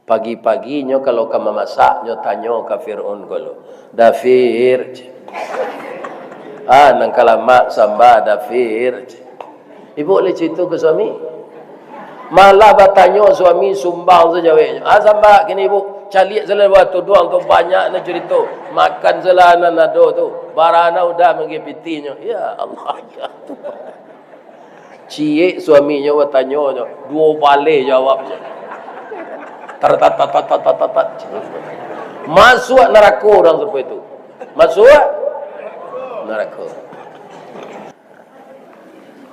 Pagi-paginya kalau kamu masaknya tanya ke Fir'aun kalau Dafir. Nang kalamak samba Dafir. Ibu boleh cerita ke suami. Malah bertanya suami sumbang sejawabnya. Samba kini ibu calik selain waktu doang tu banyak nak cerita. Makan selain nado tu. Barana udah mengipitinya. Ya Allah ya Tuhan. Cik suaminya bertanya dua balik jawabnya. Tat. Masuk neraka orang seperti itu. Masuk neraka.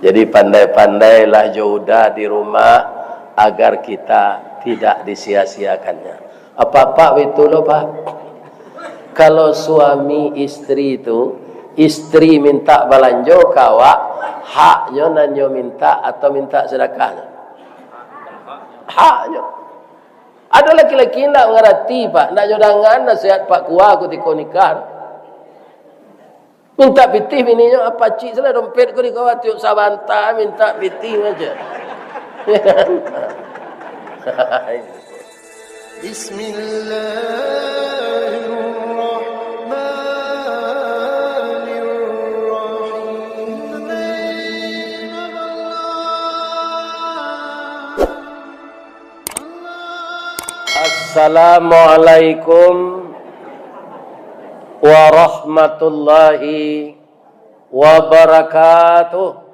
Jadi pandai-pandailah jodoh di rumah agar kita tidak disia-siakannya. Apa-apa itu loh Pak. Kalau suami istri itu, istri minta balanjo kawak, haknya nanyo minta atau minta sedekahnya. Haknya. Ada laki-laki nak mengerti Pak, nak jodangan nasihat Pak Kuah ketika nikah. Minta pitih bininya apa cik salah dompet kau di kawat tiup sabanta minta pitih aja. Assalamualaikum warahmatullahi wabarakatuh.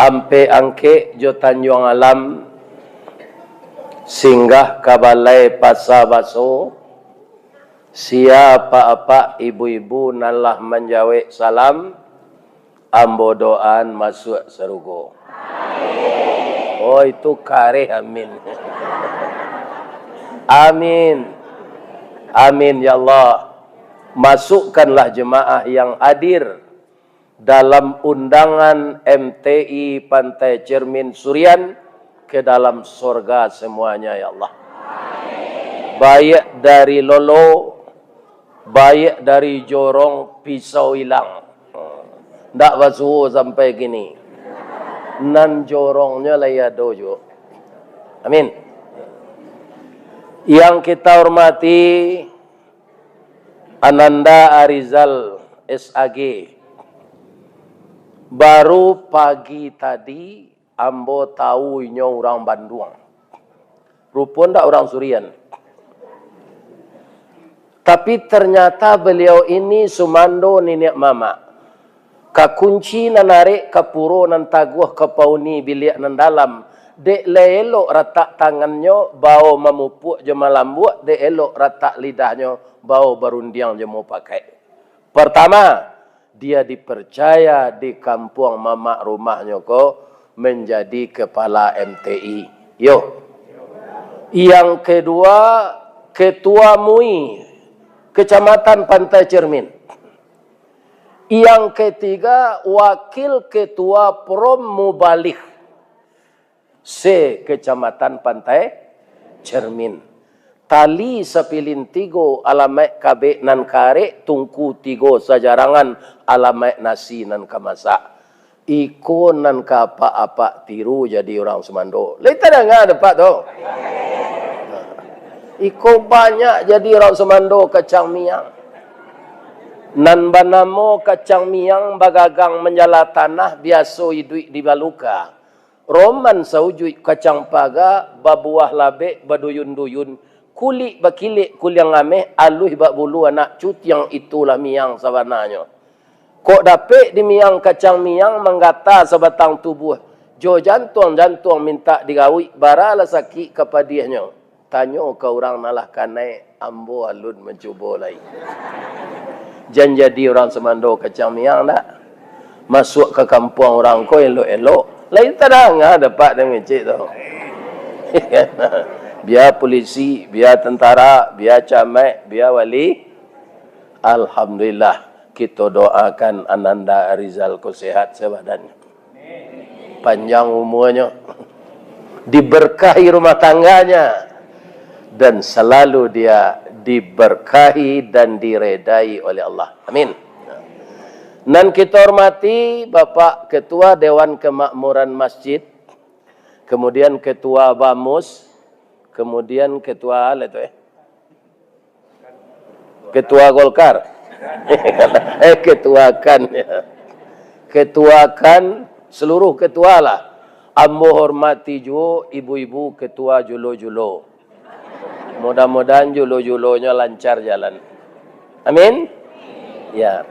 Ampe angke jo Tanjung Alam singgah kabalai Pasar Baso. Siapa apa ibu-ibu nalah menjawab salam. Ambo doan masuk serugo. Oh itu kare amin. Amin. Amin ya Allah. Masukkanlah jemaah yang hadir dalam undangan MTI Pantai Cermin Surian ke dalam surga semuanya ya Allah. Baik dari Lolo, baik dari Jorong Pisau Hilang. Ndak basuh sampai gini. Nan jorongnya laya dojo. Amin. Yang kita hormati Ananda Arizal SAG. Baru pagi tadi ambo tahu nya orang Bandung. Rupun ndak orang Surian. Tapi ternyata beliau ini sumando nenek mama. Kakunci narik kapuro nan taguh kapauni bilik nan dalam. Dek elok ratak tangannya bau memupuk je malambut. Dek elok ratak lidahnya bau barundiang je mau pakai. Pertama, dia dipercaya di kampung mamak rumahnya ko menjadi kepala MTI. Yo. Yang kedua, Ketua MUI Kecamatan Pantai Cermin. Yang ketiga, Wakil Ketua Prom Mubalik Kecamatan Pantai Cermin. Tali sepilin tigo alamat kabe nan kare tungku tigo sajarangan alamat nasi nan kamasak. Iko nan apa-apa tiru jadi orang Semando. Letak dah ngah dapat tu. Iko banyak jadi orang Semando kacang miang. Nan banamo kacang miang bagagang menjala tanah biasa hidup di baluka. Roman saujui kacang paga babuah labe baduyun-duyun kulit bakilik kuliang ameh aluh bak bulu anak cut yang itulah miang sabananya. Kok dapet di miang kacang miang menggata sebatang tubuh. Jo jantung minta digawi baralah sakit kepadanya. Tanya ke orang nalah kanai ambo alun mencuba lagi. Jangan jadi orang Semando kacang miang tak. Masuk ke kampung orang ko elok-elok. Lain tak ada dapat dengan cik tu. Biar polisi, biar tentara, biar camat, biar wali. Alhamdulillah. Kita doakan Ananda Arizal ko sehat sebadannya. Panjang umurnya. Diberkahi rumah tangganya. Dan selalu dia diberkahi dan diredai oleh Allah. Amin. Nan kita hormati Bapak Ketua Dewan Kemakmuran Masjid, kemudian Ketua Bamus, kemudian Ketua Ketua Golkar. Ketuakan ya. Ketuakan seluruh ketua lah. Ambo hormati juga ibu-ibu ketua julo-julo. Mudah-mudahan julo-julonya lancar jalan. Amin. Ya.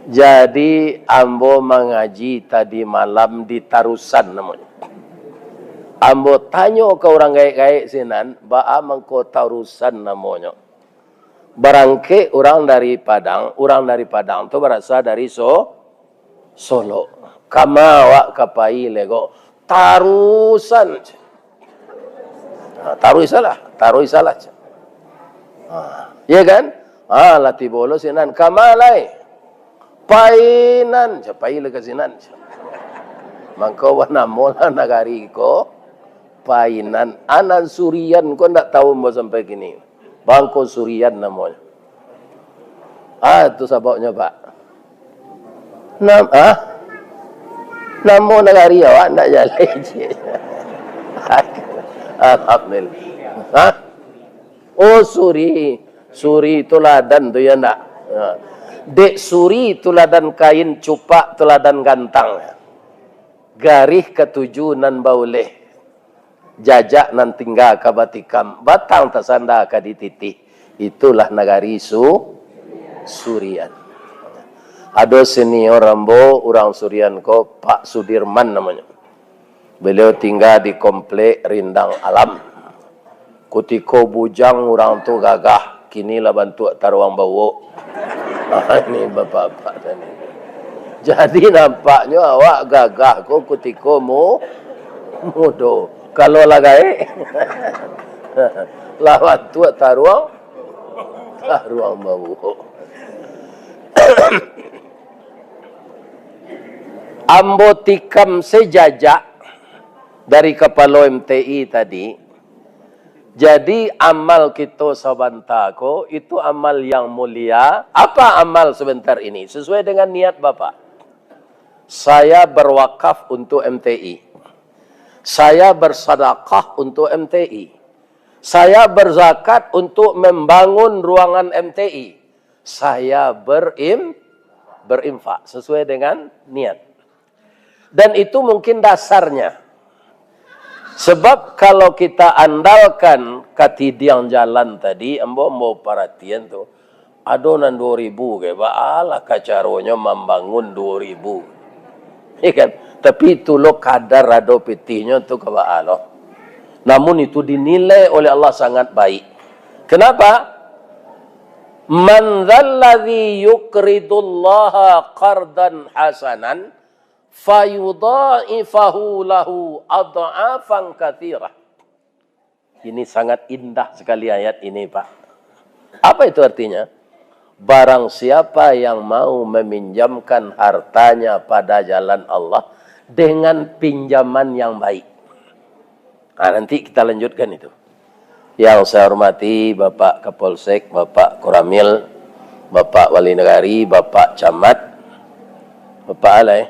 Jadi ambo mengaji tadi malam di Tarusan namanya. Ambo tanya ke orang gaik-gaik sinan, ba'a mengko Tarusan namanya. Barangke orang dari Padang tu berasal dari Solo. Kama wak kapai lego Tarusan. Taruh salah. Ya kan? Lati bolo sinan kamalai. Painan, siapai lega sinan. Mangko wana mola nagari ko painan anan surian ko ndak tahu mau sampai gini. Bangko surian namanya. Itu sababnya Pak. Namo nagari awak ndak jalan. Alhamdulillah. Oh suri tuladan tu ya ndak. Dek suri tuladan kain cupak tuladan gantang. Garih ketujuh nan bauleh. Jajak nan tinggal kabatikam. Batang tasanda kadititi. Itulah nagari Surian. Ada senior Rambo, orang Surian ko Pak Sudirman namanya. Beliau tinggal di komplek Rindang Alam. Kutiko bujang orang tu gagah. Kinilah bantu taruang bawo. Ini bapak-bapak tadi. Jadi nampaknya awak gagah ko kutiko mudo. Kalau lagai lawan tu taruang bawo. Ambo tikam sejajak dari kepala MTI tadi. Jadi amal kita sabantako itu amal yang mulia. Apa amal sebentar ini? Sesuai dengan niat Bapak. Saya berwakaf untuk MTI. Saya bersedekah untuk MTI. Saya berzakat untuk membangun ruangan MTI. Saya berinfak sesuai dengan niat. Dan itu mungkin dasarnya. Sebab kalau kita andalkan katidiang jalan tadi, ambo mau perhatian tu, adonan 2000 ke, baalah kacaronya membangun 2000. Ikan, tapi itu lo kadar ado petihnya tu ke baalo. Namun itu dinilai oleh Allah sangat baik. Kenapa? Man dzalladzi yuqridullaha qardan hasanan fayudha'ifahu lahu adha'afan katsirah. Ini sangat indah sekali ayat ini, Pak. Apa itu artinya? Barang siapa yang mau meminjamkan hartanya pada jalan Allah dengan pinjaman yang baik. Nanti kita lanjutkan itu. Yang saya hormati Bapak Kapolsek, Bapak Koramil, Bapak Wali Negari, Bapak Camat, Bapak Alai,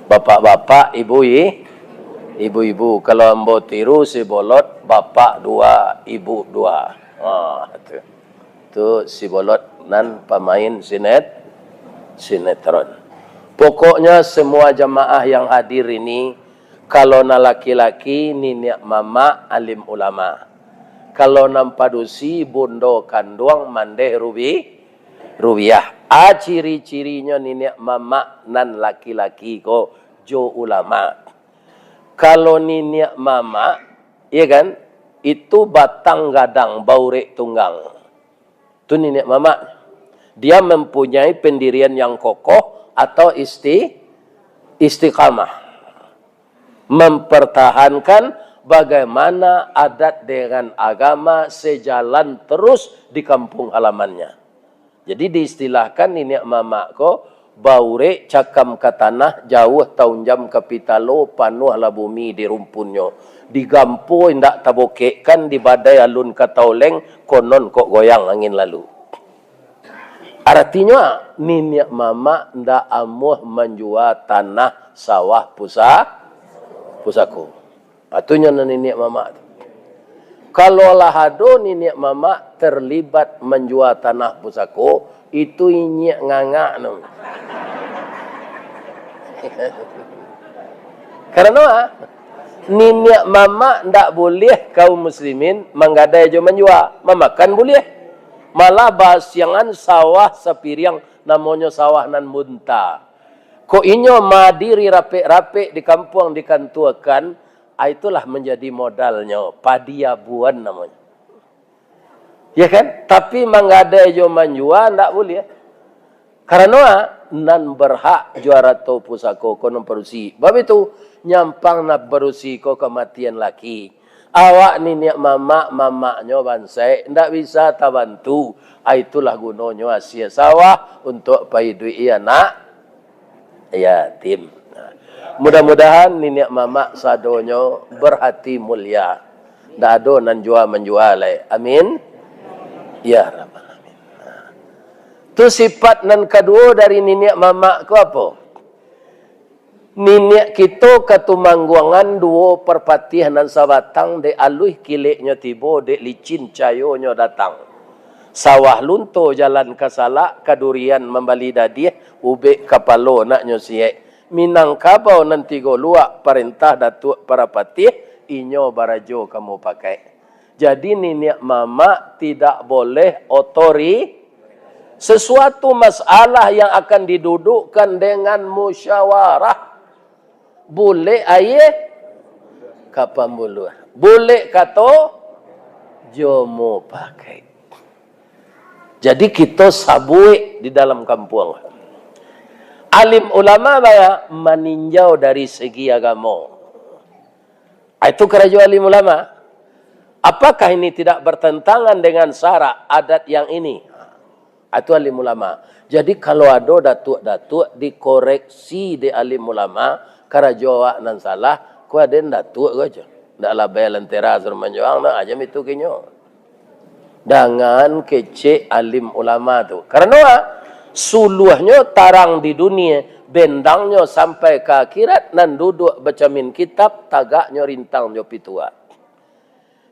Bapak-bapak, ibu-ibu. Kalau ambo tiru si bolot, bapak 2, ibu 2. Itu si bolot nan pemain sinetron. Pokoknya semua jamaah yang hadir ini, kalau na laki-laki, niniak mama, alim ulama. Kalau nampadusi, bondo kanduang, mandeh rubiah. Ciri-cirinya niniak mama nan laki-laki ko jo ulama. Kalau niniak mama, iya kan, itu batang gadang, baurek tunggang. Itu niniak mama. Dia mempunyai pendirian yang kokoh atau istiqamah. Mempertahankan bagaimana adat dengan agama sejalan terus di kampung halamannya. Jadi diistilahkan ini mamak ko baure cakam ke tanah jauh tahun jam kapitalo panuh la bumi di rumpunyo. Digampu indak tabokekkan di badai alun katauleng konon kok goyang angin lalu. Artinya nenek mama ndak amuh menjual tanah sawah pusaku. Artinya nenek mama. Kalau lah ada nenek mama terlibat menjual tanah pusaku, itu inyek ngangak no. Karena nenek mama ndak boleh kaum muslimin menggadai jo menjual, memakan boleh. Malah bahasiangan sawah sepiriang namanya sawah nan munta. Ko inyo madiri rape-rape di kampung dikantuakan, itulah menjadi modalnya padiabuan namanya. Ya kan? Tapi manggadai jo menjual ndak boleh. Karena nan berhak juara to pusako kono perusi. Bab itu nyampang nak berusi ko kematian laki. Awak ni niak mamaknya bansai ndak bisa tabantu. Itulah gunanya asia sawah untuk paidui anak yatim. Mudah-mudahan ni niak mamak sadonyo berhati mulia. Ndak ada nan jual menjual. Amin. Ya Rabbal alamin. Tu sifat nan kedua dari nenek mamak ku apa? Nenek kita ketumangguangan dua perpatih nan sabatang de aluh kileknya tibo de licin cayonya datang. Sawah lunto jalan kasala kadurian membali dadiah ubek kapalo naknya siek. Minangkabau nanti go luak perintah datuk para patih inyo barajo kamu pakai. Jadi nenek mama tidak boleh otori sesuatu masalah yang akan didudukkan dengan musyawarah. Boleh ayah kapan bulu. Boleh kata jomo pakai. Jadi kita sabui di dalam kampung. Alim ulama baya meninjau dari segi agama. Itu kerajaan alim ulama. Apakah ini tidak bertentangan dengan syarak adat yang ini? Itu alim ulama. Jadi kalau ada datuk-datuk dikoreksi di alim ulama, kerajaan nan salah, ku ada datuk aja. Ndak labai lentera suruh menjuang nak aja itu kinyo. Dengan kecek alim ulama tu. Karena suluhnya tarang di dunia, bendangnya sampai ke akhirat nan duduk bacamin kitab tagaknya rintang jo pitua.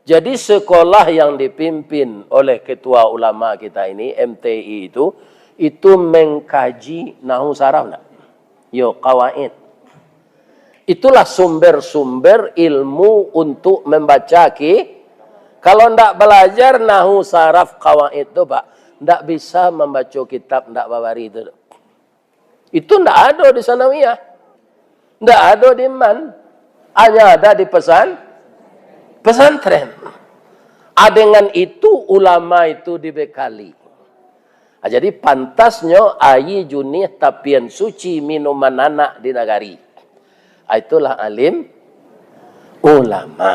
Jadi sekolah yang dipimpin oleh ketua ulama kita ini MTI itu mengkaji nahu saraf nak. Yo qawaid. Itulah sumber-sumber ilmu untuk membaca kalau ndak belajar nahu saraf qawaid itu Pak, ndak bisa membaca kitab ndak babari itu. Itu ndak ada di sanawiyah. Ndak ada di man. Hanya ada di pesantren. Dengan itu ulama itu dibekali. Jadi pantasnya ayi junih tapian suci minuman anak di nagari. Itulah alim ulama.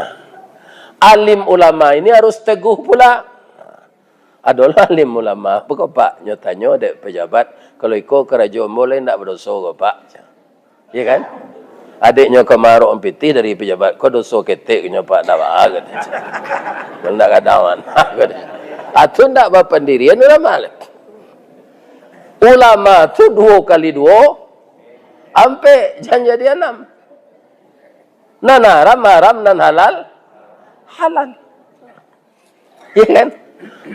Alim ulama ini harus teguh pula. Adalah alim ulama. Apa Pak? Nyatanya ada pejabat. Kalau ikut kerajaan boleh tak berdosa ke Pak? Ya kan? Adiknya kemaruk empiti dari pejabat. Kau dosa ketik punya Pak. Tak apa. Kalau tak kadawan. Itu tak berpendirian ulama. Ulama itu 2 kali 2. Sampai jangan jadi 6. Nan haram, nan halal. Ya kan?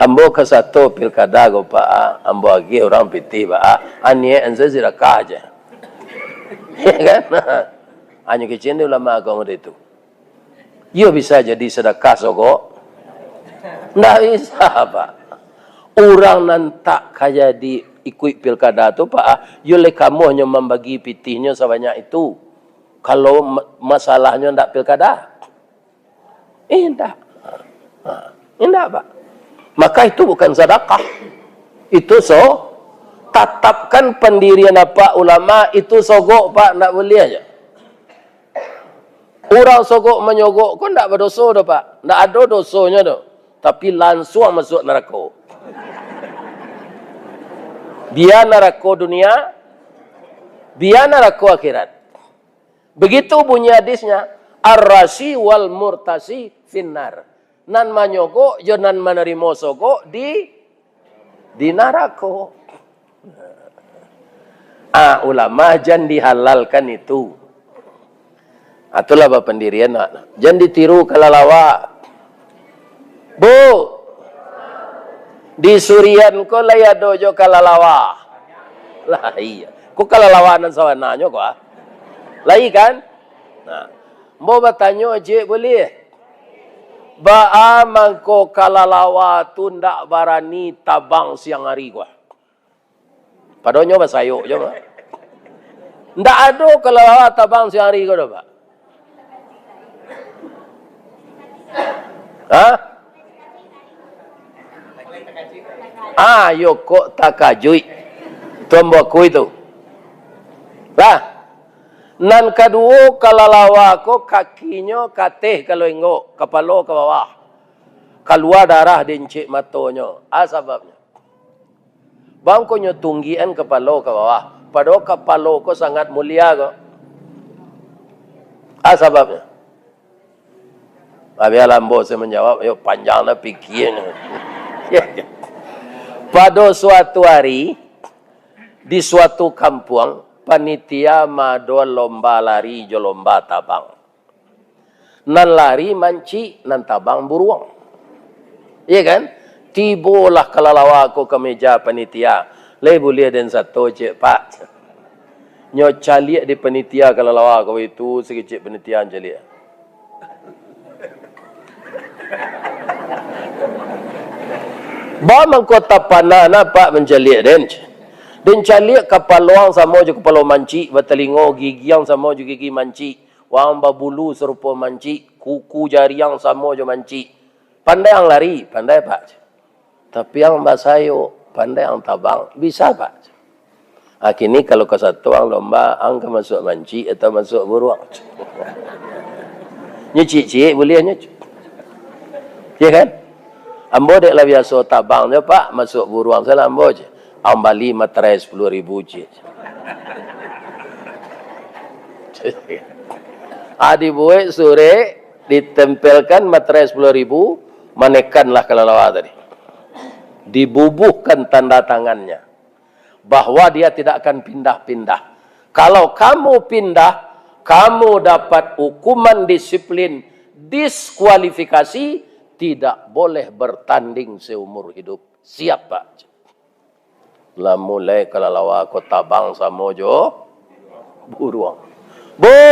Ambo ke satu pilkada go Pak. Ambo lagi orang piti Pak. Anie anza zirakah aja. Ya kan? Hanya kecil ulama agama itu. Yo bisa jadi sedekah soko. Nggak bisa Pak. Orang nan tak kaya di ikut pilkada tu Pak. Yo le kamu hanya membagi pitihnya sebanyak itu. Kalau masalahnya tidak pilkada. Tidak. Tidak Pak. Maka itu bukan sedekah. Itu tatapkan pendirian apa ulama itu sogok Pak. Tidak boleh aja. Orang sogok menyogok kau tidak berdosa dah Pak. Tidak ada dosanya dah. Tapi langsung masuk neraka. Biar neraka dunia. Biar neraka akhirat. Begitu bunyi hadisnya, ar-rasi wal murtasi finnar. Nan manyogok, jo nan menerima sogok di neraka. Ulama jangan dihalalkan itu. Itulah pendirian. Jangan ditiru kalalawa. Bu, di Surian ko layado jo kalalawa. Lah iya. Ko kalalawanan sawananyo ko Lai kan? Nah, mau bertanya je boleh? Baaman ko kalalawa tu ndak barani tabang siang hari gua. Padonyo basayo je mah. Ndak ada kalalawa tabang siang hari gua dah, Pak. Yoko takajui. Tumbok itu. Lah. Nan kedua kalalawa ko kakinya kateh kalau engok, kepala ke bawah. Keluar darah di encik matonyo. Sebabnya. Bang ko nyo tunggian kepala ke bawah. Padahal kepala ko sangat mulia ko. Sebabnya. Habis lambo saya menjawab, yo panjanglah pikirnya. Pada suatu hari di suatu kampung panitia mado lomba lari jo lomba tabang. Nan lari manci, nan tabang buruang. Iya kan? Tibolah kalalawa ko ke meja panitia. Le boleh dan satu cik pak. Nyo caliak di panitia kalalawa ko itu sekecik panitia caliak. Bamang kota panana pak mencaliak den. Dan caliak kapaluang sama je kepala manci, bertelingo gigi yang sama je gigi manci, wang babulu serupa manci, kuku jari yang sama je manci. Pandai yang lari, pandai pak. Tapi yang basayo, pandai yang tabang, bisa pak. Kini kalau ke satu ang lomba, ang ke masuk manci atau masuk buruang. Nyecik-cik boleh nyecik. Ya kan? Ambo dek lah biasa tabang je pak, masuk buruang saya ambo je. Ambali materai 10,000 je. Dibuat sore, ditempelkan materai 10,000, manekanlah kalalawa tadi. Dibubuhkan tanda tangannya. Bahwa dia tidak akan pindah-pindah. Kalau kamu pindah, kamu dapat hukuman disiplin, diskualifikasi, tidak boleh bertanding seumur hidup. Siap pak? Lah mulai kalalawa ko tabang sama jo buruang. Bu,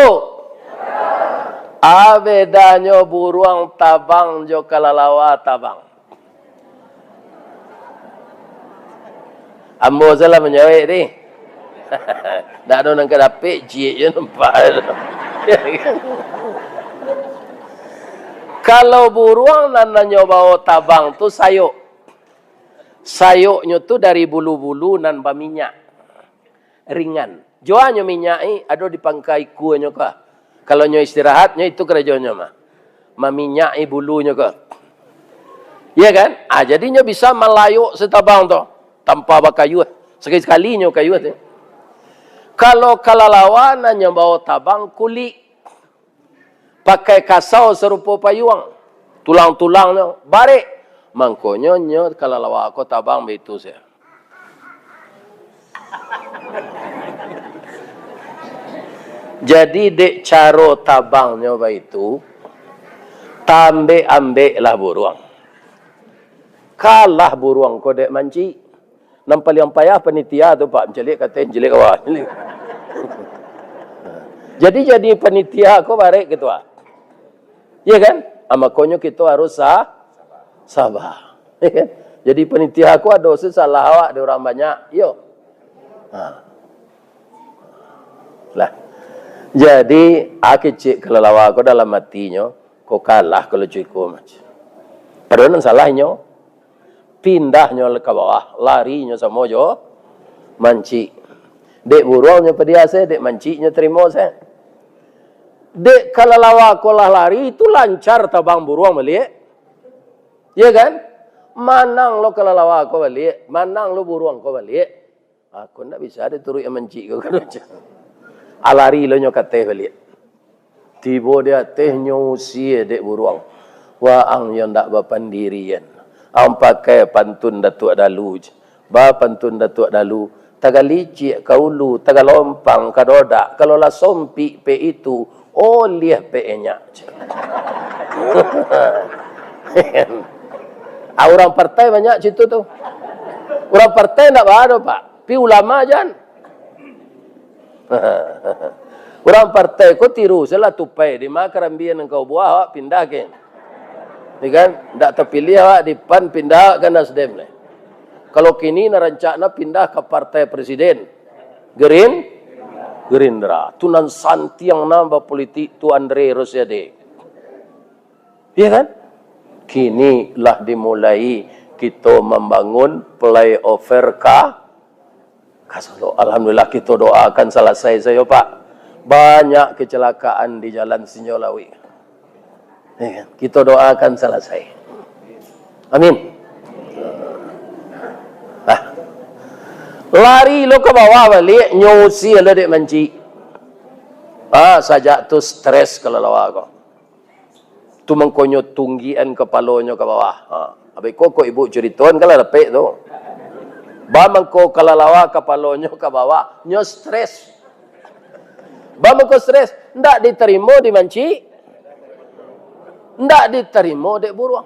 bedanya buruang tabang jo kalalawa tabang. Ambo salah menjawab ni. Dah ada nang kedapik jik je nampak. Kalau buruang nan bawa tabang tu sayuk. Sayuknya tu dari bulu-bulu nan minyak. Ringan. Joannya minyak ni ada di pangkai kuahnya kah. Kalau nyo istirahatnya itu kerjanya mah. Maminyai bulunya kah. Iya kan? Jadinya bisa melayuk setabang tu. Tanpa bakayu. Sekali-sekali nyo kayu tu. Kalau kalalawan nan bawa tabang kulit. Pakai kasau serupa payuang. Tulang-tulangnya. Barik. Mangkonyo nyo kalalawa ako tabang begitu saya. Jadi dek caro tabangnya begitu, tambe-ambe lah buruang. Kalah buruang ko dek manci. Nampal yang payah panitia tu pak mencelik kata jelik awak. Jadi panitia ko barek ketua. Iya kan? Amakonyo kita harus sabar. Jadi panitia aku ada salah awak ada orang banyak. Yo. Lah. Jadi akicik kelelawa aku dalam hatinya, kau kalah kalau cuiku macam. Padahal salahnya pindahnya ke bawah, larinya sama jo manci. Dek buruangnya pediase, dek mancinya terima saya. Dek kelelawa aku lah lari itu lancar tabang buruang balik. Ya kan? Manang lo kelelawa kau balik, manang lo buruang kau balik. Aku ndak bisa ada turut yang menci kau kan. Alari lo nyo kateh balik. Tiba dia teh nyusi dek buruang. Wah ang yang ndak berpendirian. Ang pakai pantun Datuk Dalu. Ba pantun Datuk Dalu. Tagalicik kaulu, tagalompang kadoda. Kalau lah sompi pe itu, oleh pe-nya. Orang partai banyak situ tu. Orang partai tak ada pak. Pi ulama jan. Orang partai ko tiru salah tupai di makarambian engkau buah awak pindah ke. Ni kan, tak terpilih awak di PAN pindah ke Nasdem ni. Kalau kini narancana pindah ke partai presiden. Gerindra. Tunan santi yang nambah politik tu Andre Rosiade. Ya kan? Kini lah dimulai kita membangun flyover Kasolo. Alhamdulillah kita doakan selesai saya Pak. Banyak kecelakaan di jalan Sinjolawi. Ya kan? Kita doakan selesai. Amin. Lari lo ke bawah balik, nyusi lo dek menci. Sajak tu stres kalau lawa ko. Tu mengkonyo tunggian kepalonyo ke bawah. Habis kok ibu cerituan kalau lepek tu. Ba mengko kalau lawa kepalonyo ke bawah, nyo stres. Ba mengko stres, ndak diterima di menci. Ndak diterima dek buruang.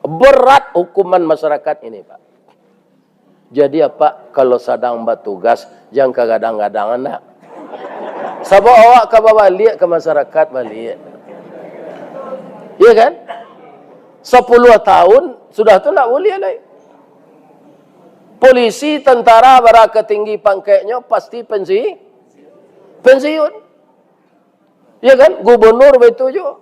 Berat hukuman masyarakat ini, Pak. Jadi apa kalau sedang bertugas jangan kadang-kadang nak. Sebab awak ke balik ke masyarakat balik. Ya kan? 10 tahun sudah tu nak boleh lagi. Polisi, tentara, berapa tinggi pangkatnya pasti pensiun. Ya kan? Gubernur betul juga.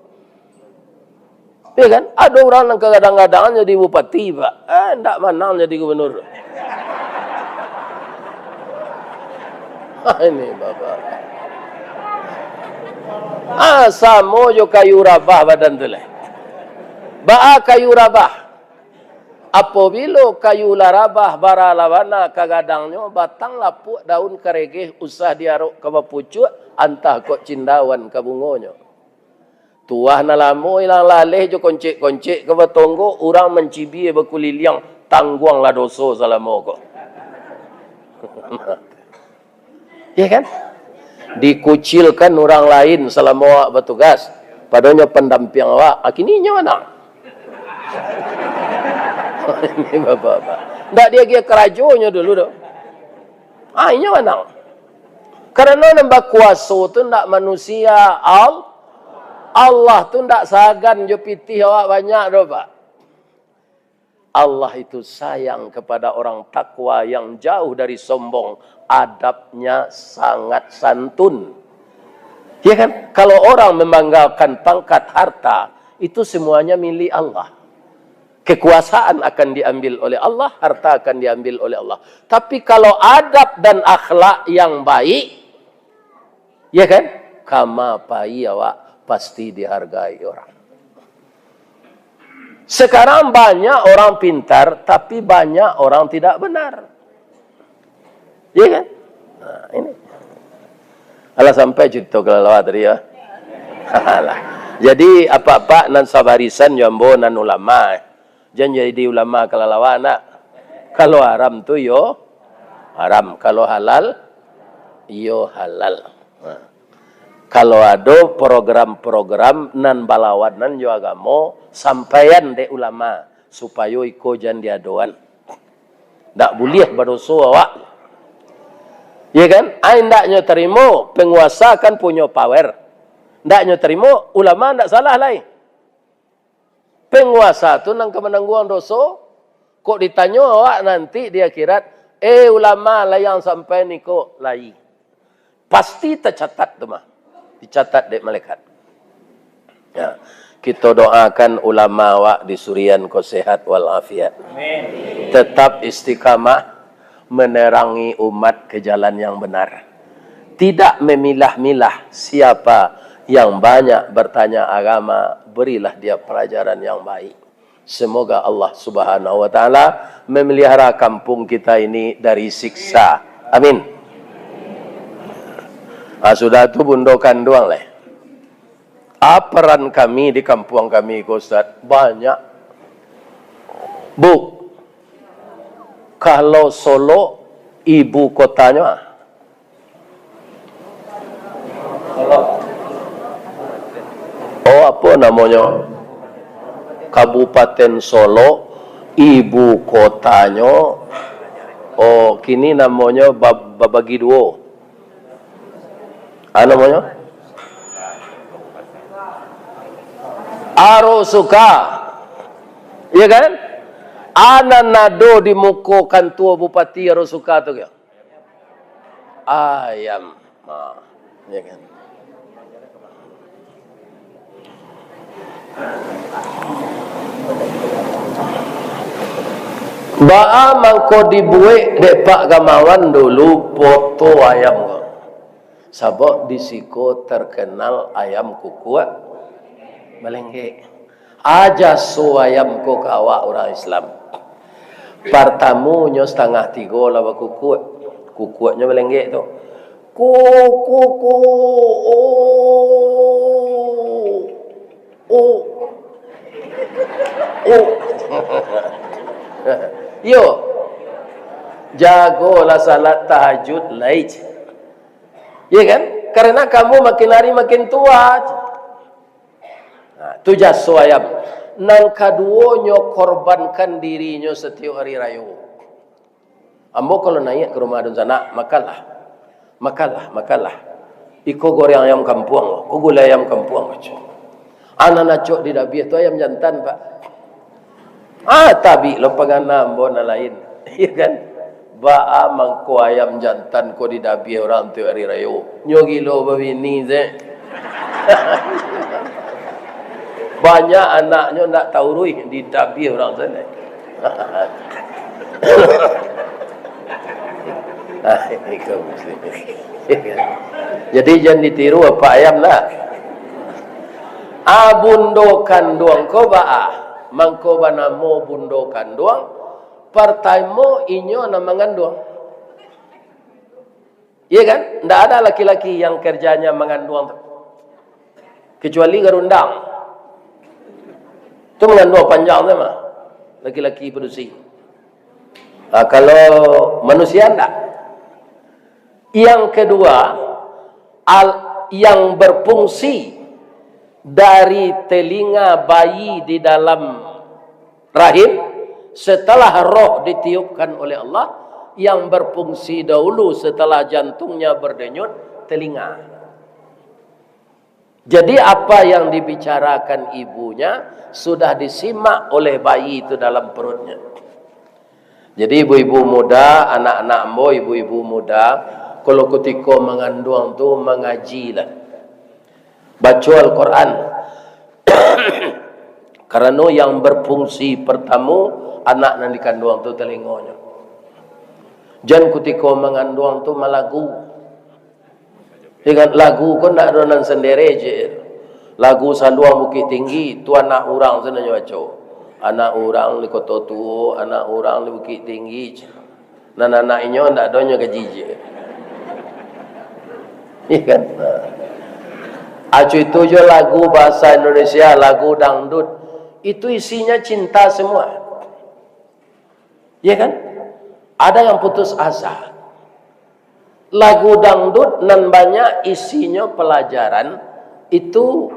Ya kan? Ada orang yang kadang-kadang jadi bupati, Pak. Tak menang jadi gubernur. Ini Bapak. Samo jo kayu rabah badan tu lah. Kayu rabah. Apabila kayu larabah bara lawana kagadangnya batang lapuk daun karegeh usah diarok ke bapucuk antah kok cindawan ke bungonyo. Tuah na lamo ilang laleh jo koncek-koncek ke batonggo orang mencibi bekuliliang tangguang la doso salamo kok. Ya kan? Dikucilkan orang lain selama awak bertugas. Padahal pendamping awak. Kininya mana? Ini bapak-bapak. Tak dia kira kerajunya dulu dah. Ini mana? Karena nambah kuasa tu tak manusia. Allah tu tak sagan jo pitih awak banyak dah Pak. Allah itu sayang kepada orang takwa yang jauh dari sombong. Adabnya sangat santun. Ya kan? Kalau orang membanggakan pangkat harta, itu semuanya milik Allah. Kekuasaan akan diambil oleh Allah, harta akan diambil oleh Allah. Tapi kalau adab dan akhlak yang baik, ya kan? Kama pai awak pasti dihargai orang. Sekarang banyak orang pintar, tapi banyak orang tidak benar. Ya kan? Nah, ini. Alah sampai cerita kelelawar tadi ya. Jadi apa-apa nan sabarisan jambo nan ulama. Jangan jadi ulama kelelawar nak. Kalau haram tu yo haram. Kalau halal yo halal. Nah. Kalau ada program-program nan balawat nan yo agamo sampaian de ulama supaya iko jan diadoan. Tak boleh berdosa awak. Ya kan? Ndaknya terima, penguasa kan punya power. Ndaknya terima, ulama ndak salah lah. Penguasa tu nang kemenangguan dosa, kok ditanya awak nanti di akhirat, ulama lah yang sampai ni kok lai. Pasti tercatat tu mah. Dicatat dek malaikat. Ya. Kita doakan ulama awak di Surian ko sehat walafiat. Amin. Tetap istiqamah menerangi umat ke jalan yang benar. Tidak memilah-milah siapa yang banyak bertanya agama, berilah dia pelajaran yang baik. Semoga Allah Subhanahu wa taala memelihara kampung kita ini dari siksa. Amin. Sudah tu bundokan doang leh. Peran kami di kampung kami Ustaz banyak. Bu, kalau Solo ibu kotanya. Oh, apa namanya? Kabupaten Solo, ibu kotanya. Oh, kini namanya babagi duo. Apa namanya? Arosuka. Iya kan? Ana nado di muko kantua bupati Arosuka tu ya. Ayam. Nah, iya kan? Ba'a mangko dibuek depak gamawan dulu foto ayam ko. Sabok disiko terkenal ayam kukuak melengge. Aja so ayam ko kawa orang Islam. Pertamunya setengah 3 lawa kukuak. Kukuaknya melengge tu. Kuku. Oh. Yo, jagolah salat tahajud lain. Ya kan? Karena kamu makin hari makin tua. Nah, tu jaso ayam. Nang kaduonyo korbankan dirinya setiap hari raya. Ambo kalau naik ke rumah adun sana, makalah. Iko goreng ayam kampung, ko gulai ayam kampung. Anak nacok di dabi itu ayam jantan, Pak. Tabi lo penganam bona lain. Iya kan? Ba'a mangko ayam jantan ko di dabi orang tu hari raya. Nyogi lo bini ze. Banyak anaknya nak tahu rui di dabi orang sana. Jadi jangan ditiru apa ayam lah. Abundo kanduang ko ba'a. Mangko banamo bundo kanduang. Partaimu inyo na mengandung. Iya kan? Tidak ada laki-laki yang kerjanya mengandung. Kecuali garundang. Itu mengandung panjang sama. Laki-laki pedusi. Nah, kalau manusia tidak. Yang kedua, yang berfungsi dari telinga bayi di dalam rahim setelah roh ditiupkan oleh Allah, yang berfungsi dahulu setelah jantungnya berdenyut telinga. Jadi apa yang dibicarakan ibunya sudah disimak oleh bayi itu dalam perutnya. Jadi ibu-ibu muda, anak-anak mo, ibu-ibu muda, kalau ketika mengandung tu mengajilah, baca Al-Quran. Karena yang berfungsi pertama anak yang dikandung tu telinganya. Jangan ketika mengandung tu malagu. Dengan lagu kau nak donan sendiri je. Lagu saluang Bukit Tinggi tu anak orang sana baca. Anak orang di Kota Tu, anak orang di Bukit Tinggi. Anak inyo ndak donya gaji je. Ikan. Acu itu je lagu bahasa Indonesia, lagu dangdut. Itu isinya cinta semua. Ya kan? Ada yang putus asa. Lagu dangdut nan banyak isinya pelajaran itu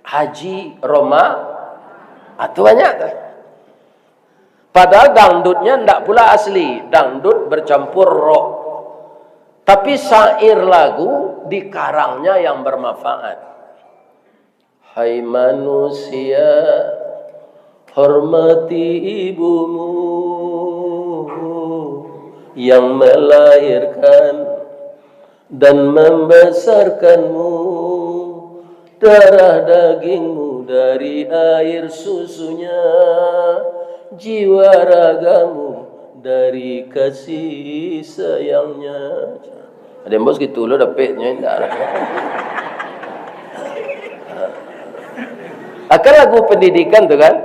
haji Roma atau banyak kan? Padahal dangdutnya ndak pula asli, dangdut bercampur rock. Tapi syair lagu dikarangnya yang bermanfaat. Hai manusia, hormati ibumu yang melahirkan dan membesarkanmu, darah dagingmu dari air susunya, jiwa ragamu dari kasih sayangnya. Ada yang bos gitu lo dapetnya enggak. Akan lagu pendidikan tu kan,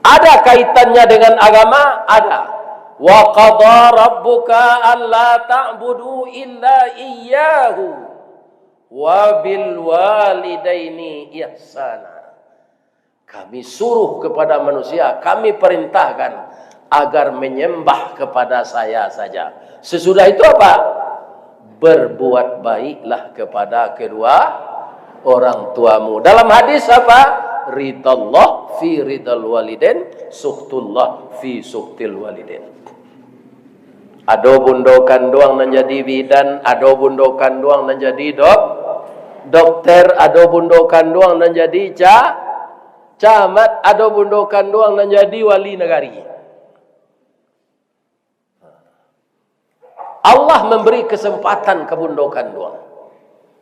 ada kaitannya dengan agama, ada. Wa qadha rabbuka alla ta'budu illa iyyahu wa bil walidaini ihsana. Kami suruh kepada manusia, kami perintahkan agar menyembah kepada saya saja. Sesudah itu apa? Berbuat baiklah kepada kedua orang tuamu. Dalam hadis apa? Ridallah fi ridal walidin, suhtullah fi suhtil walidin. Ado bundokan doang nan jadi bidan, ado bundokan doang nan jadi dokter, ado bundokan doang nan jadi camat, ado bundokan doang nan jadi wali negari. Allah memberi kesempatan kebundokan doang.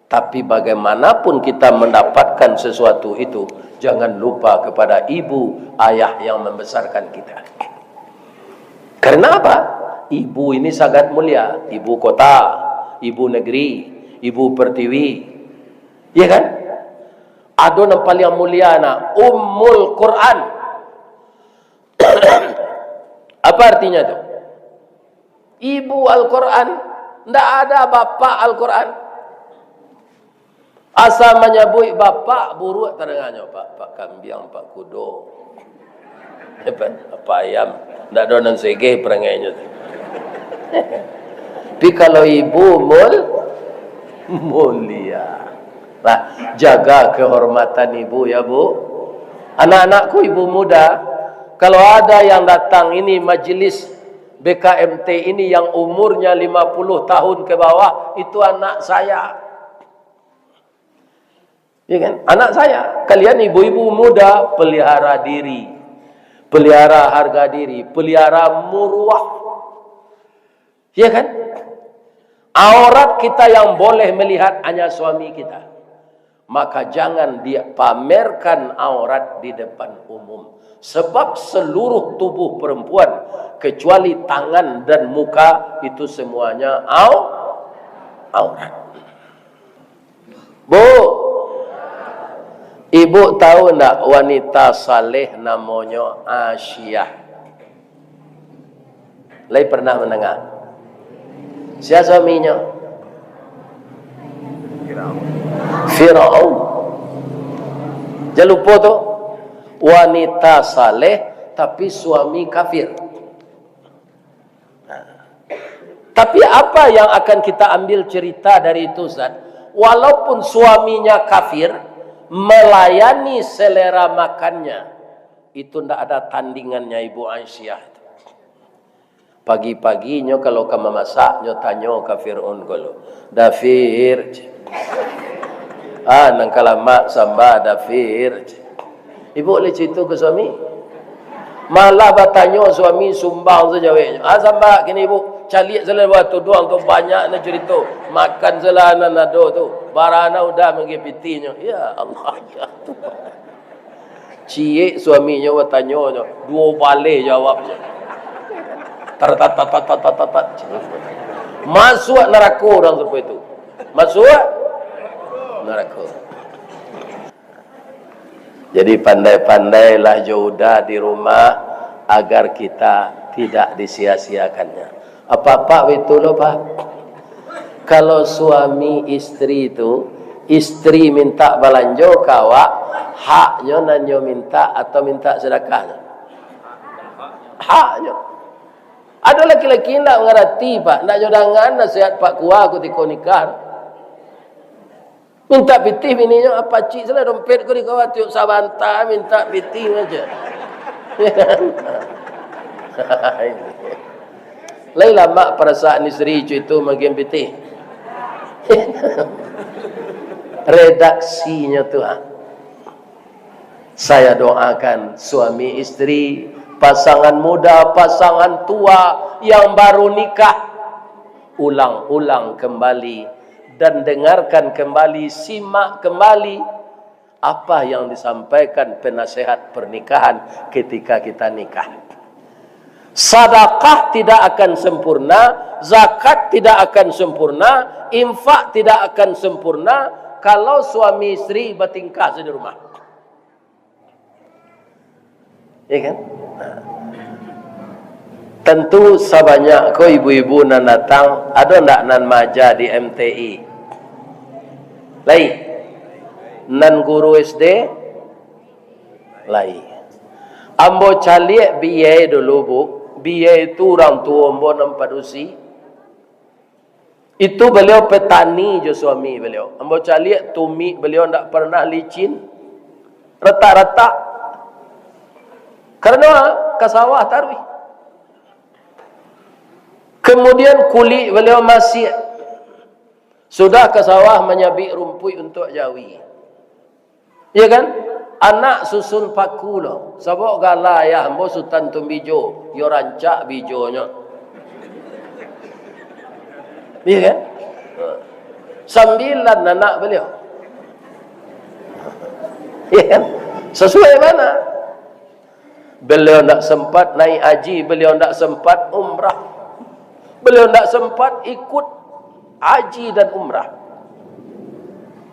Tapi bagaimanapun kita mendapatkan sesuatu itu, jangan lupa kepada ibu, ayah yang membesarkan kita. Karena apa? Ibu ini sangat mulia. Ibu kota, ibu negeri, ibu pertiwi. Ya kan? Ada yang paling mulia na Ummul Quran. Apa artinya itu? Ibu Al-Quran. Tidak ada bapak Al-Quran. Asal menyebut bapak, buruk terdengarnya. Pak Kambiang, Pak Kudo. Apa ayam. Tidak ada yang segeh perangainya. Tapi kalau ibu mulia. Nah, jaga kehormatan ibu ya bu. Anak-anakku ibu muda. Kalau ada yang datang ini majelis BKMT ini yang umurnya 50 tahun ke bawah, itu anak saya. Ya kan? Anak saya. Kalian ibu-ibu muda, pelihara diri. Pelihara harga diri. Pelihara muruah. Ya kan? Aurat kita yang boleh melihat hanya suami kita. Maka jangan dia pamerkan aurat di depan umum. Sebab seluruh tubuh perempuan kecuali tangan dan muka itu semuanya aurat. Bu, ibu tahu enggak wanita saleh namanya Asyah? Lai pernah mendengar? Siapa suaminya? Firaun. Jangan lupa tu, wanita saleh tapi suami kafir. Tapi apa yang akan kita ambil cerita dari itu, Ustaz? Walaupun suaminya kafir, melayani selera makannya itu tidak ada tandingannya Ibu Aisyah. Pagi-paginya kalau kamu masaknya tanya kafir kalau dafir. Nang kalamak samba dafir. Ibu boleh cerita ke suami? Malah bertanya suami sumbang saja. Samba kini ibu calik selain waktu doang tu banyak nak cerita. Makan selain nado tu. Barana udah mengipitinya. Ya Allah ya Tuhan. Cik suaminya bertanya dua balik jawabnya. Tat. Masuk neraka orang seperti itu. Masuk neraka. Jadi pandai-pandailah Jodoh di rumah agar kita tidak disia-siakannya. Apa-apa itu loh Pak. Kalau suami istri itu, istri minta balanjo kawak, haknya nanyo minta atau minta sedekahnya? Haknya. Ada laki-laki nak mengerti Pak, nak jodangan nasihat Pak Kuah ketika nikah. Minta pitih bininya, apa cik salah dompet kau di kawat tiup sabanta, minta pitih aja. Lain lama perasaan istri itu makin pitih. Redaksinya Tuhan. Saya doakan suami istri, pasangan muda, pasangan tua yang baru nikah, ulang-ulang kembali dan dengarkan kembali, simak kembali apa yang disampaikan penasehat pernikahan ketika kita nikah. Sedekah tidak akan sempurna, zakat tidak akan sempurna, infak tidak akan sempurna kalau suami istri bertingkah di rumah. Ya kan? Tentu sebanyak ko ibu-ibu nan datang, ada ndak nan maja di MTI? Lai. Nan guru SD? Lai. Ambo caliek biaya dulu bu, Biaya itu orang tua ambo nampak dusi. Itu beliau petani je suami beliau. Ambo cari tumi beliau tak pernah licin. Retak-retak. Karena ke sawah tarwi. Kemudian kulit beliau masih. Sudah ke sawah menyabik rumput untuk jawi. Ya kan? Anak susun paku loh. Sabok gala ya ambo sultan tumbijo. Yo rancak bijonya. Iya kan? 9 anak beliau. Iya kan? Sesuai mana? Beliau tak sempat naik haji, beliau tak sempat umrah. Beliau tak sempat ikut haji dan umrah.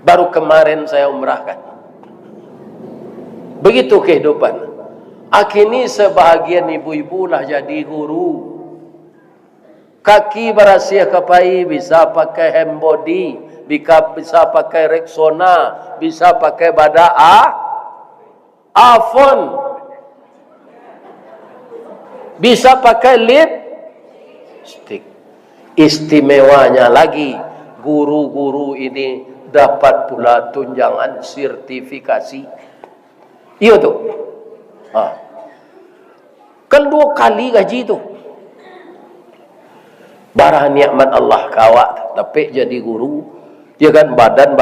Baru kemarin saya umrahkan. Begitu kehidupan. Akhirnya sebahagian ibu-ibu lah jadi guru. Kaki berasia kapai, bisa pakai hand body, bisa pakai Rexona, bisa pakai Avon, bisa pakai lipstick. Istimewanya lagi, guru-guru ini dapat pula tunjangan sertifikasi. Iya tuh. Kan 2 kali gaji tu. Barang nikmat Allah kawat, tapi jadi guru, dia kan badan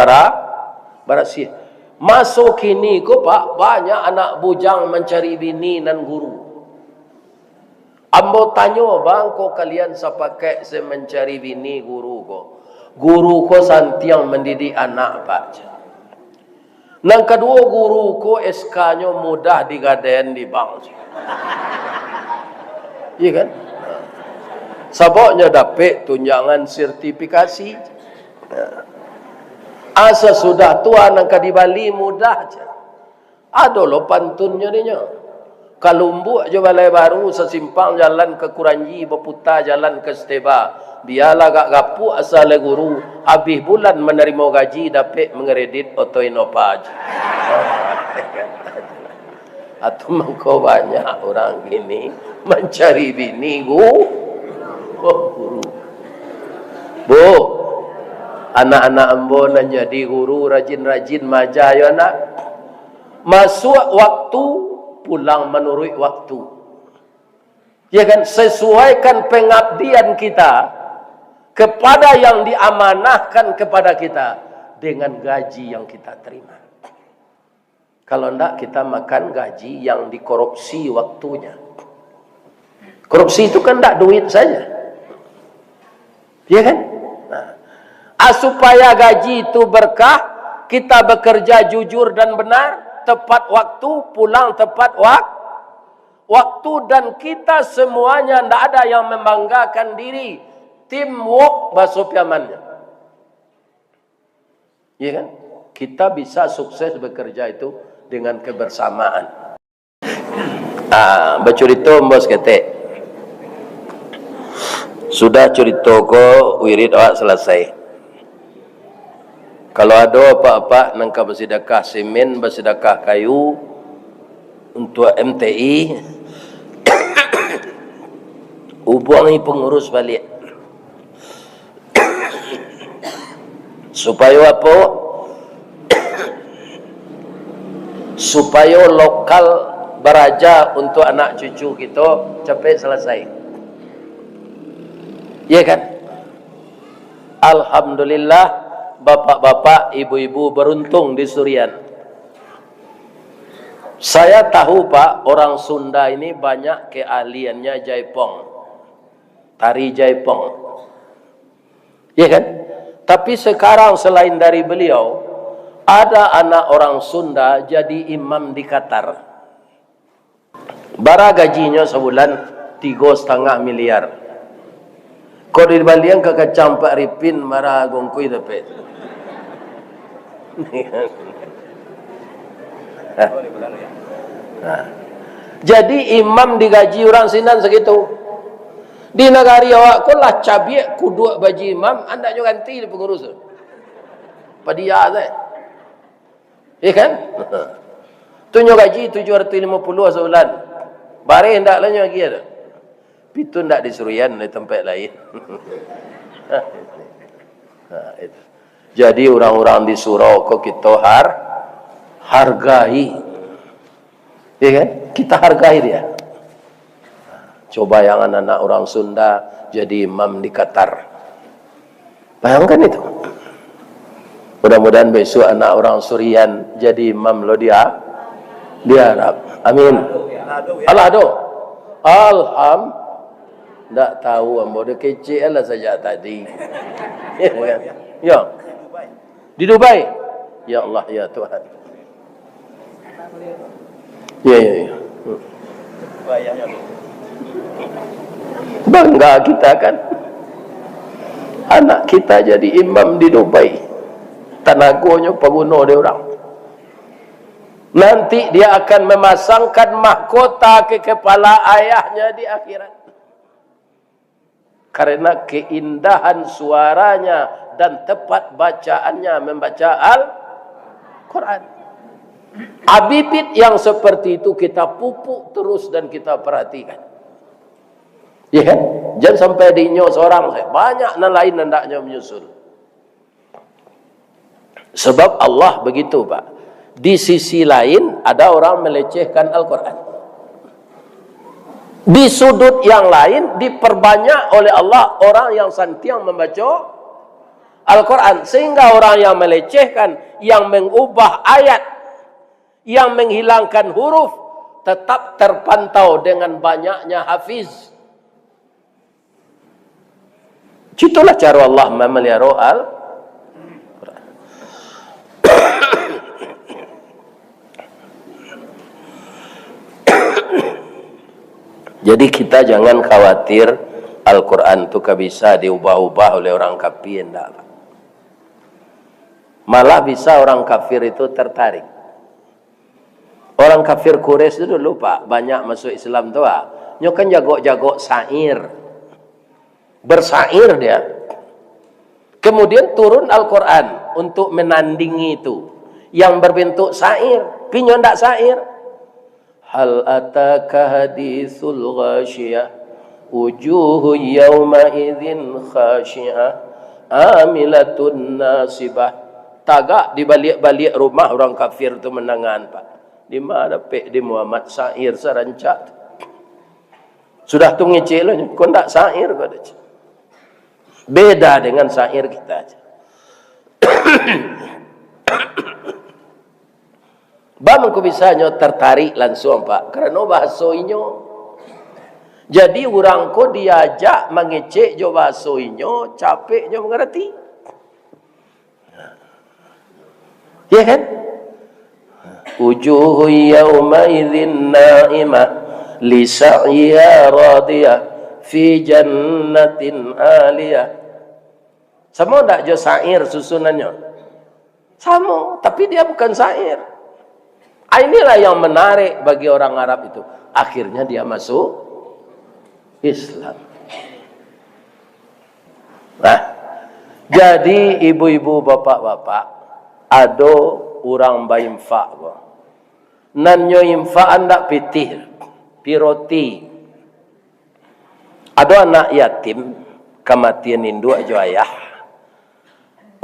barasih. Masuk kini ko pak, banyak anak bujang mencari bini dan guru. Ambo tanya bang, ko kalian sepakai saya mencari bini guru ko. Guru ko santiang mendidik anak pak. Nang kedua guru ko SK-nya mudah digadein di bank. Iya kan? Saboknya dapat tunjangan sertifikasi. Asa sudah tua nangka di Bali mudah aja. Ada lo pantunnya dia. Kalumbu aja balai baru sesimpang jalan ke Kuranji berputar jalan ke Steba. Biarlah gak gapu asal guru. Habis bulan menerima gaji dapat mengeredit auto Innova aja. Atau mengkau banyak orang ini mencari bini guru. Guru. Bu, anak-anak ambo nak jadi guru rajin-rajin maja ya nak. Masuk waktu, pulang menurut waktu. Ya kan, sesuaikan pengabdian kita kepada yang diamanahkan kepada kita dengan gaji yang kita terima. Kalau enggak kita makan gaji yang dikorupsi waktunya. Korupsi itu kan enggak duit saja. Ya kan? Nah, supaya gaji itu berkah, kita bekerja jujur dan benar, tepat waktu, pulang tepat waktu, dan kita semuanya tidak ada yang membanggakan diri. Teamwork bahasa piamannya. Ya kan? Kita bisa sukses bekerja itu dengan kebersamaan. Bercerita bos ketek. Sudah cerita ko wirid awak selesai. Kalau ada apa-apa nangka bersedekah semen, bersedekah kayu untuk MTI, hubungi pengurus balik. Supaya apa? Supaya lokal beraja untuk anak cucu kita cepat selesai. Ya kan? Alhamdulillah, bapak-bapak, ibu-ibu beruntung di Surian. Saya tahu Pak, orang Sunda ini banyak keahliannya jaipong. Tari jaipong. Ya kan? Tapi sekarang selain dari beliau, ada anak orang Sunda jadi imam di Qatar. Bara gajinya sebulan 3,5 miliar. Kau di Bali yang kekacang Pak Ripin marah gongkui dapat. Jadi imam digaji orang Sinan segitu. Di negara awak kau lah cabiak kudu baji imam, anda juga ganti di pengurus. Padia saya. Ya kan? Tunjuk gaji 750 sebulan. Bare hendak lah lagi ada. Itu ndak disuruhan di tempat lain. Nah, itu. Jadi orang-orang di surau kok kita hargai. Ya kan? Kita hargai dia. Coba yang anak-anak orang Sunda jadi imam di Qatar. Bayangkan itu. Mudah-mudahan besok anak orang Surian jadi imam lo di Arab. Amin. Alhamdulillah. Tak tahu ambo dia kecil lah saja tadi. Ya. Di Dubai. Ya Allah ya Tuhan. Ya. Bangga kita kan. Anak kita jadi imam di Dubai. Tenagonya pengguna dia orang. Nanti dia akan memasangkan mahkota ke kepala ayahnya di akhirat. Karena keindahan suaranya dan tepat bacaannya membaca Al-Quran. Abibit yang seperti itu kita pupuk terus dan kita perhatikan. Ya kan? Jangan sampai dinyo seorang. Banyak yang lain hendaknya menyusul. Sebab Allah begitu Pak. Di sisi lain ada orang melecehkan Al-Quran. Di sudut yang lain diperbanyak oleh Allah orang yang santiang membaca Al-Quran. Sehingga orang yang melecehkan, yang mengubah ayat, yang menghilangkan huruf, tetap terpantau dengan banyaknya hafiz. Itulah cara Allah memelihara Al-Quran. Jadi kita jangan khawatir Al-Quran itu bisa diubah-ubah oleh orang kafir. Enggak. Malah bisa orang kafir itu tertarik. Orang kafir Quraisy itu dulu Pak, banyak masuk Islam tuh Pak. Nyo kan jago-jago syair. Bersyair dia. Kemudian turun Al-Quran untuk menandingi itu. Yang berbentuk syair. Pinyo ndak syair. Hal ataka hadithul ghashiyah wujuhu yawma idzin khashiyah amilatun nasibah. Tagak di balik-balik rumah orang kafir tu menangan Pak. Di mana pek di Muhammad syair sarancak. Sudah tu ngecek lo, kau tak syair kau dah. Beda dengan syair kita aja. Bang ku bisa nyo tertarik langsung Pak karena bahasa inyo. Jadi orang ko diajak mengecek jo bahasa inyo, capek nyo mengerti. Ya kan? Wujuhu yawma idzin na'imah li sa'yiha radiyah fi jannatin aliyah. Sama ndak jo syair susunannya? Sama, tapi dia bukan syair. Inilah yang menarik bagi orang Arab itu. Akhirnya dia masuk Islam. Nah, jadi ibu-ibu, bapak-bapak, ada orang baimfa. Nanyo imfa anda pitih, piroti. Ada anak yatim, kematian induk jo ayah.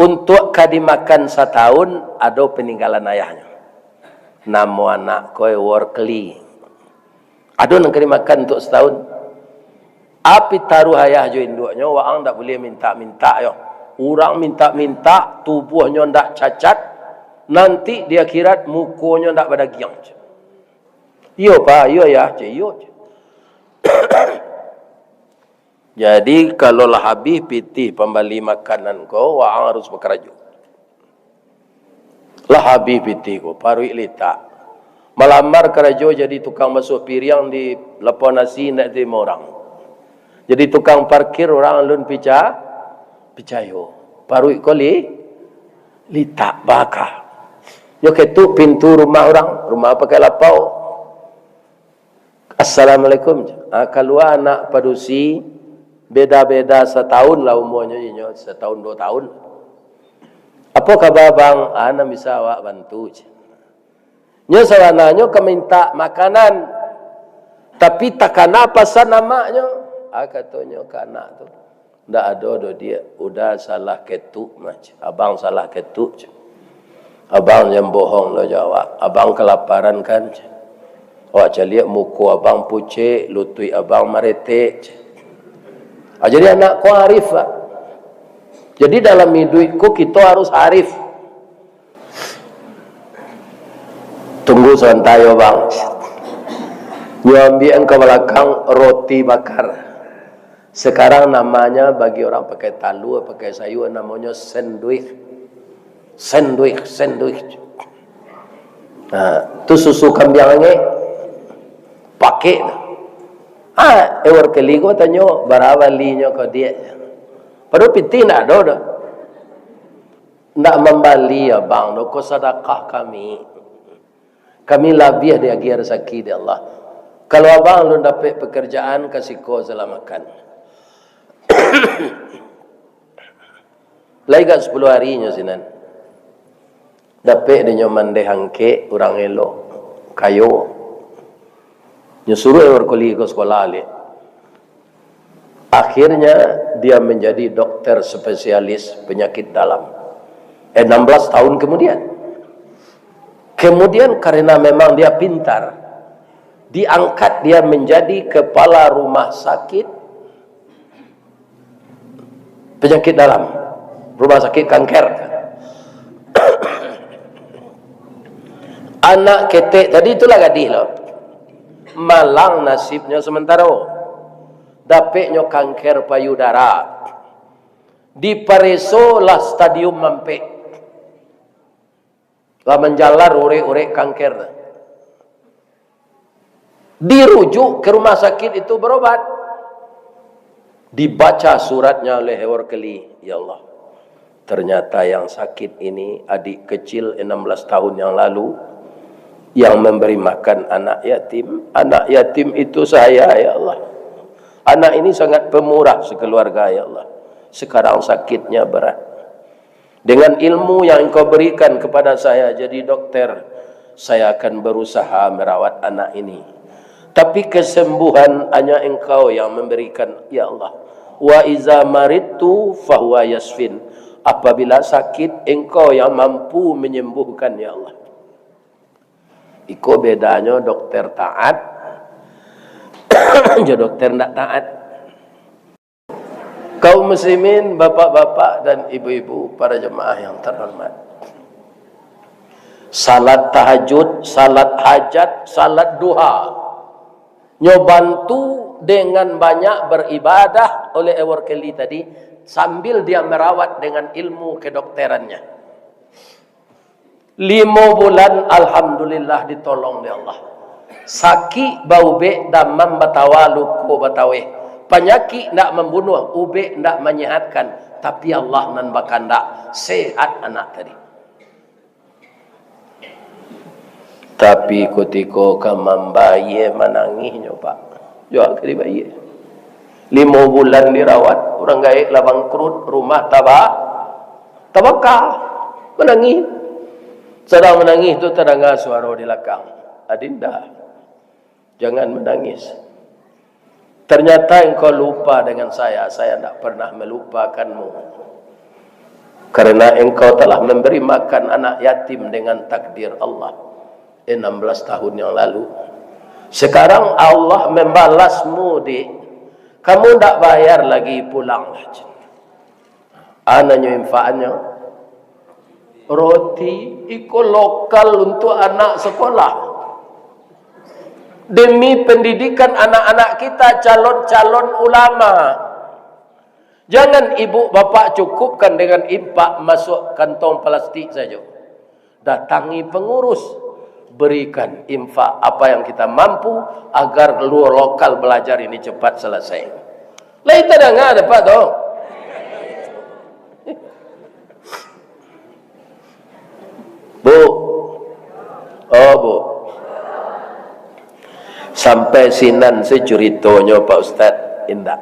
Untuk kadimakan setahun, ada peninggalan ayahnya. Nama anak koi workli. Aduh nak kena makan untuk setahun. Api taruh ayah jo induknya, waang tak boleh minta-minta yo. Orang minta-minta, tubuhnya ndak cacat, nanti dia kirat mukonya ndak pada giang. Yo Pak, yo ya, yo. Jadi kalau lah habis pitih pembali makanan kau, waang harus bekerja. Lah habis piti ko parui letak melamar kerja jadi tukang basuh piring di lepon nasi nak terima orang. Jadi tukang parkir orang lun picayo parui ko letak baka yo ketuk pintu rumah orang, rumah pakai lapau. Assalamualaikum. Keluar anak padusi beda-beda setahun lah umurnya, setahun 2 tahun. Apa khabar bang? Ana bisa awak bantu. Nyo sawananyo keminta makanan. Tapi takana pesan namanya. katanya ke anak tu. Ndak ada dia, udah salah ketuk macam. Abang salah ketuk. Abang yang bohong lo jawab. Abang kelaparan kan? Wah, lihat muka abang pucet, lutui abang maretek. Jadi anak ko arif lah. Jadi dalam hidupku kita harus arif. Tunggu sebentar ya bang. Nyambian ke belakang roti bakar. Sekarang namanya bagi orang pakai talu, pakai sayur, namanya sandwich. Sandwich. Nah, tu susu kambing ange pakai. Ewar kali ko tanyo berapa linya ko dia. Padahal piti nak ada dah. Nak membali ya bang, no ko sedekah kami. Kami labih dia giar rezeki di Allah. Kalau abang lu dapat pekerjaan kasih ko selamatkan. Lagi 10 harinya sinan. Dapat dia mandai hangke orang elok kayo. Dia suruh orang kuliah ke sekolah alik. Akhirnya dia menjadi dokter spesialis penyakit dalam. 16 tahun kemudian. Kemudian karena memang dia pintar, diangkat dia menjadi kepala rumah sakit penyakit dalam, rumah sakit kanker. Anak ketek tadi itulah gadis loh. Malang nasibnya sementara. Dapatnya kanker payudara. Di Pareso lah stadium mampek. Lah menjalar urek-urek kanker. Dirujuk ke rumah sakit itu berobat. Dibaca suratnya oleh Hewarkeli. Ya Allah. Ternyata yang sakit ini adik kecil 16 tahun yang lalu. Yang memberi makan anak yatim. Anak yatim itu saya ya Allah. Anak ini sangat pemurah sekeluarga ya Allah. Sekarang sakitnya berat. Dengan ilmu yang engkau berikan kepada saya jadi dokter, saya akan berusaha merawat anak ini. Tapi kesembuhan hanya engkau yang memberikan ya Allah. Wa iza maridtu fahuwa yasfin. Apabila sakit engkau yang mampu menyembuhkan ya Allah. Iko bedanya dokter taat jadi dokter tidak taat. Kaum muslimin, bapak-bapak dan ibu-ibu, para jemaah yang terhormat. Salat tahajud, salat hajat, salat duha. Nyobantu dengan banyak beribadah oleh Ewarkeli tadi, sambil dia merawat dengan ilmu kedokterannya. 5 bulan alhamdulillah ditolong oleh Allah. Saki bau be damam batawa luko batawe. Penyakit tidak membunuh, ube tidak menyehatkan, tapi Allah nan bakanda sehat anak tadi. Tapi ketika kamam bayi menangisnya pak, jual ke bayi. 5 bulan dirawat, orang gaik lah bangkrut, rumah tabakah, menangis. Sedang menangis itu terdengar suara di belakang. Adinda, jangan menangis. Ternyata engkau lupa dengan saya tidak pernah melupakanmu. Karena engkau telah memberi makan anak yatim dengan takdir Allah 16 tahun yang lalu. Sekarang Allah membalasmu di kamu tidak bayar lagi pulang. Anaknya infaannya roti iko lokal untuk anak sekolah. Demi pendidikan anak-anak kita calon-calon ulama. Jangan ibu bapak cukupkan dengan impak masuk kantong plastik saja. Datangi pengurus, berikan infak apa yang kita mampu agar luar lokal belajar ini cepat selesai. Lah itu dah enggak dapat toh. Bu. Oh, Bu. Sampai sinan seceritonya Pak Ustaz indah.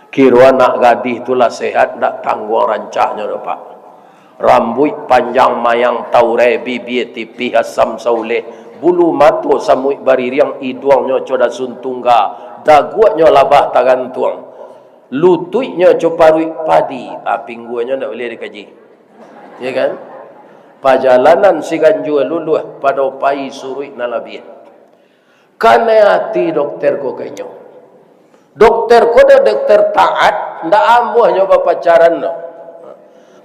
Kira anak gadis itulah sehat, tak tanggung rancahnya dah Pak. Rambut panjang mayang taure bibir tipih asam sauleh bulu mato samui baririang iduangnya coda suntungga, daguaknya labah tagantuang, lututnya coparui padi, pingguannya tak boleh dikaji. Ya kan? Pajalanan si ganjua luluh pada pai surui nalabih. Kane hati dokter ko kanyo. Dokter ko dah dokter taat, ndak amuh nyoba pacaran no.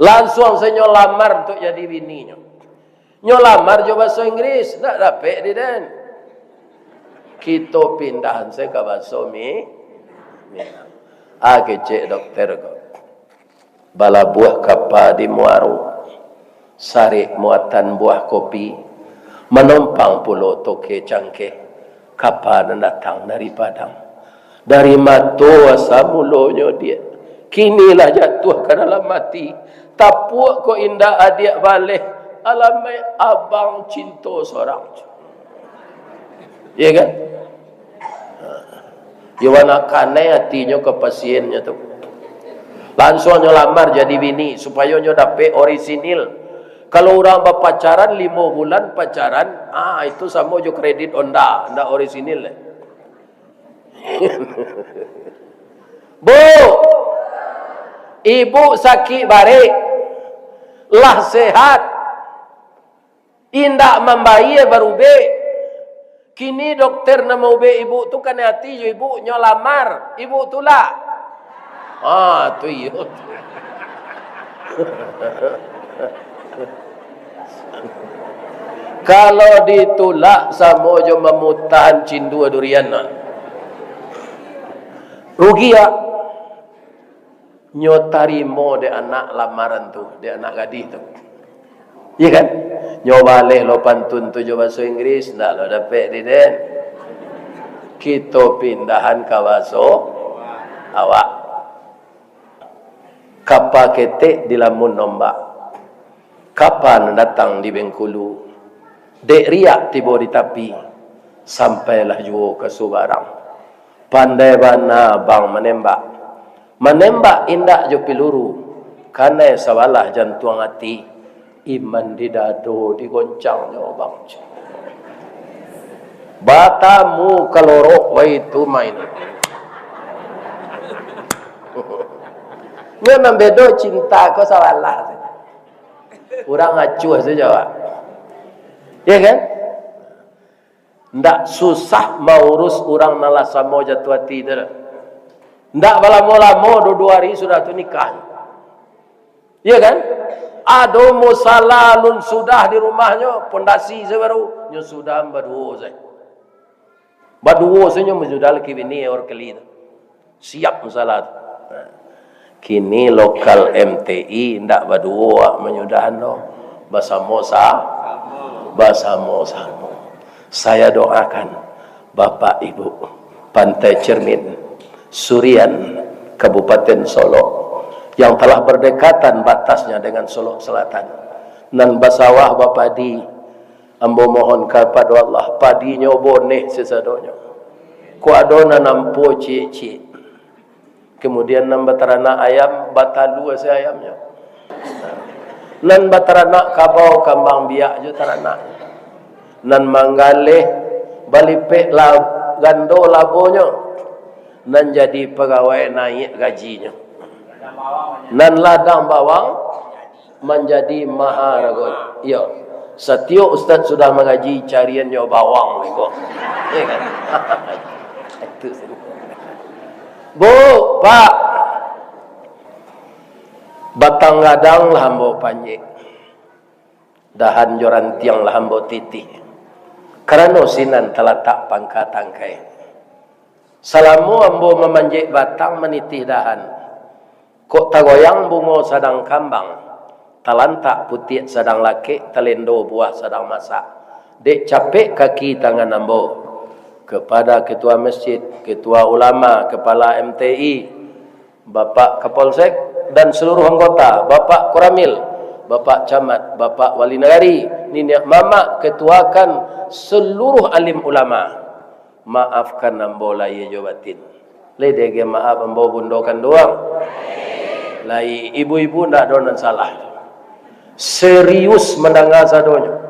Langsung saya nyolamar untuk jadi bininya. Nyolamar coba bahasa Inggris, ndak dapat di dan. Kita pindahan saya ke bahasa mi. Kecek dokter ko. Bala buah kapa di muaru. Sari muatan buah kopi, menumpang pulau toke cangke, kapan datang dari Padang, dari Matua samulonyo dia, kinilah jatuh ke dalam mati, tapuak ko indah adik balik, alamai abang cinta seorang, ya kan? Yawana kanai hatinya ke pasiennya tu, langsung nyolamar jadi bini supaya nyo dapat orisinil. Kalau orang berpacaran 5 bulan pacaran, itu sama jo kredit Honda, ndak orisinil. Bu, ibu sakit balik, lah sehat, indak membayi baru be. Kini dokter nama ube ibu tu kan hati jo ibu nyolamar, ibu tu lah. Tu iyo. Kalau ditolak sama je memutahan cindu durian rugi ya nyotarimo de anak lamaran tu, de anak gadis tu, iya kan? Nyoba leh lo pantun tu jo bahasa Inggris ndak lo dapat di den. Kita pindahan ke bahasa awak kapa ketek di lamun nombak. Kapan datang di Bengkulu, dek riak tiba di tapi, sampailah juga ke Subarang. Pandai bana bang menembak, menembak indak jo piluru, karena sawalah jantung hati, iman di dado digoncang nyo bang. Batamu kalorok wa itu main. Nya membedo cinta ko sawalah. Orang acuh saja Pak. Ya kan? Ndak susah mau urus orang nala samo jatuh hati dah. Ndak lama-lama 2 hari sudah tu nikah. Ya kan? Ado musala lun sudah di rumahnya pondasi sebaru nyo sudah baduo saya. Baduo saya sudah lagi bini or kali. Siap musala. Kini lokal MTI ndak badua menyudahan no basamo-sama. Saya doakan Bapak Ibu Pantai Cermin Surian Kabupaten Solo yang telah berdekatan batasnya dengan Solo Selatan nan basawah bapadi ambo mohon kepada Allah padi nyobone sesadonyo ku adona nampu cici. Kemudian nan batarana ayam batalu asa ayamnya. Nan batarana kabau kambang biak je tarana. Nan manggale balipe la gando labonyo. Nan jadi pegawai naik gajinya. Nan ladang bawang menjadi maharagot. Iya. Satyo Ustaz sudah mengaji cariannya bawang kok. Ya kan? Itu sih. Bu, Pak, batang gadang lah hambo panjek, dahan joran tiang lah hambo titi, karena sinan terletak pangkat tangkai. Salamu hambo memanjek batang menitih dahan, kok tagoyang bungo sadang kambang, talantak putih sadang laki, telendo buah sadang masak, dek capek kaki tangan hambo. Kepada ketua masjid, ketua ulama, kepala MTI, Bapak Kapolsek dan seluruh anggota, Bapak Koramil, Bapak Camat, Bapak Wali Negari, Niniak Mama, ketuakan seluruh alim ulama. Maafkan ambo lai jobatin. Ledege maaf ambo bundokan doang. Lai ibu-ibu ndak donan salah. Serius mendengar sadonya.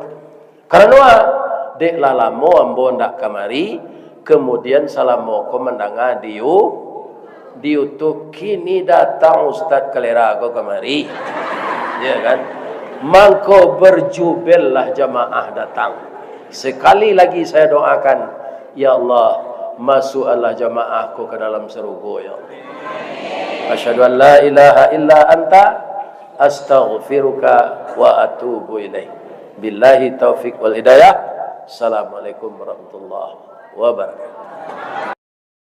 Karena dek lalamo ambo ndak kamari, kemudian salamo komandanga diutuk kini datang Ustaz Kalera ko kamari. Ya kan? Mangko berjubellah jamaah datang. Sekali lagi saya doakan, ya Allah, masuklah jamaahku ke dalam surga ya Allah. Asyhadu an la ilaha illa anta astaghfiruka wa atubu ilaik. Billahi taufik wal hidayah. Assalamualaikum warahmatullahi wabarakatuh.